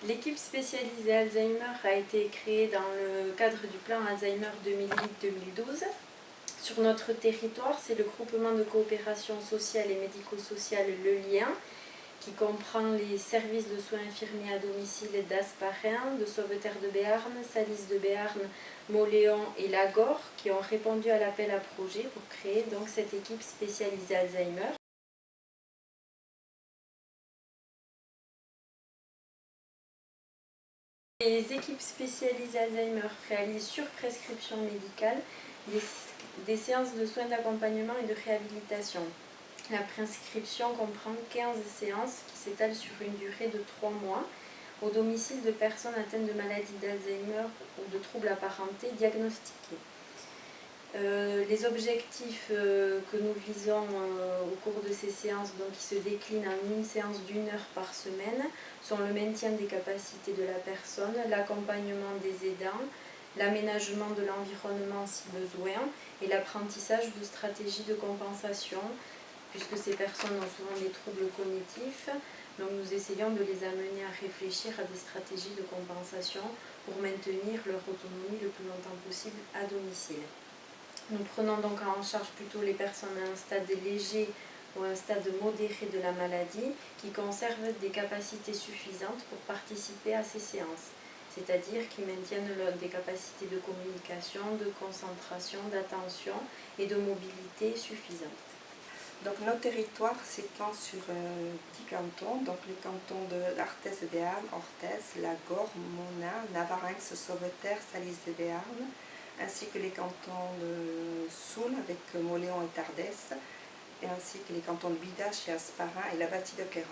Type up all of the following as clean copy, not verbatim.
L'équipe spécialisée Alzheimer a été créée dans le cadre du plan Alzheimer 2008-2012. Sur notre territoire, c'est le groupement de coopération sociale et médico-sociale Le Lien, qui comprend les services de soins infirmiers à domicile d'Asparin, de Sauveterre de Béarn, Salis de Béarn, Mauléon et Lagor, qui ont répondu à l'appel à projet pour créer donc cette équipe spécialisée Alzheimer. Les équipes spécialisées Alzheimer réalisent sur prescription médicale des séances de soins d'accompagnement et de réhabilitation. La prescription comprend 15 séances qui s'étalent sur une durée de 3 mois au domicile de personnes atteintes de maladies d'Alzheimer ou de troubles apparentés diagnostiqués. Les objectifs que nous visons au cours de ces séances, donc qui se déclinent en une séance d'1 heure par semaine, sont le maintien des capacités de la personne, l'accompagnement des aidants, l'aménagement de l'environnement si besoin et l'apprentissage de stratégies de compensation, puisque ces personnes ont souvent des troubles cognitifs. Donc nous essayons de les amener à réfléchir à des stratégies de compensation pour maintenir leur autonomie le plus longtemps possible à domicile. Nous prenons donc en charge plutôt les personnes à un stade léger ou à un stade modéré de la maladie qui conservent des capacités suffisantes pour participer à ces séances, c'est-à-dire qui maintiennent des capacités de communication, de concentration, d'attention et de mobilité suffisantes. Donc notre territoire s'étend sur 10 cantons, donc les cantons de l'Arthès-Béarn, Orthez, Lagor, Monin, Navarinx, Sauveterre, Salis de Béarn, ainsi que les cantons de Soule avec Mauléon et Tardès, et ainsi que les cantons de Bidache et Asparin et la Bâtie de Quérance.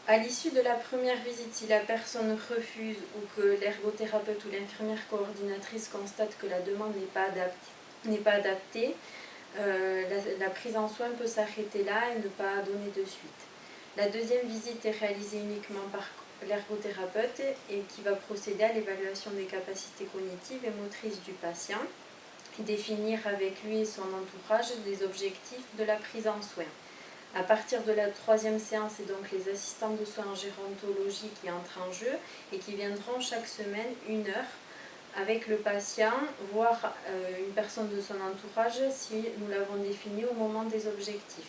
À l'issue de la première visite, si la personne refuse ou que l'ergothérapeute ou l'infirmière coordinatrice constate que la demande n'est pas adaptée, la prise en soin peut s'arrêter là et ne pas donner de suite. La deuxième visite est réalisée uniquement par l'ergothérapeute et qui va procéder à l'évaluation des capacités cognitives et motrices du patient et définir avec lui et son entourage les objectifs de la prise en soin. À partir de la troisième séance, c'est donc les assistants de soins en gérontologie qui entrent en jeu et qui viendront chaque semaine 1 heure avec le patient, voire une personne de son entourage si nous l'avons défini au moment des objectifs.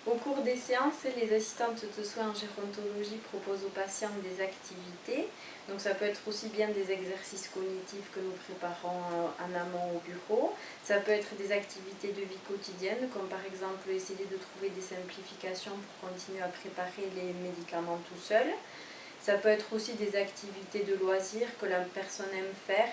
Au cours des séances, les assistantes de soins en gérontologie proposent aux patients des activités. Donc ça peut être aussi bien des exercices cognitifs que nous préparons en amont au bureau. Ça peut être des activités de vie quotidienne, comme par exemple essayer de trouver des simplifications pour continuer à préparer les médicaments tout seul. Ça peut être aussi des activités de loisirs que la personne aime faire.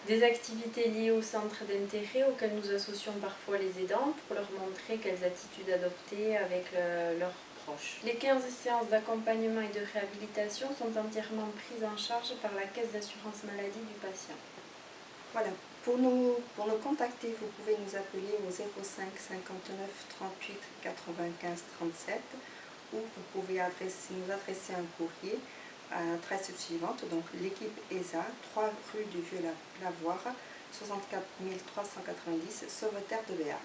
Des activités liées au centre d'intérêt auxquelles nous associons parfois les aidants pour leur montrer quelles attitudes adopter avec leurs proches. Les 15 séances d'accompagnement et de réhabilitation sont entièrement prises en charge par la caisse d'assurance maladie du patient. Voilà, pour nous contacter, vous pouvez nous appeler au 05 59 38 95 37 ou vous pouvez nous adresser un courrier à l'adresse suivante, donc l'équipe ESA, 3 rue du Vieux-Lavoir, 64 390, Sauveterre de Béarn.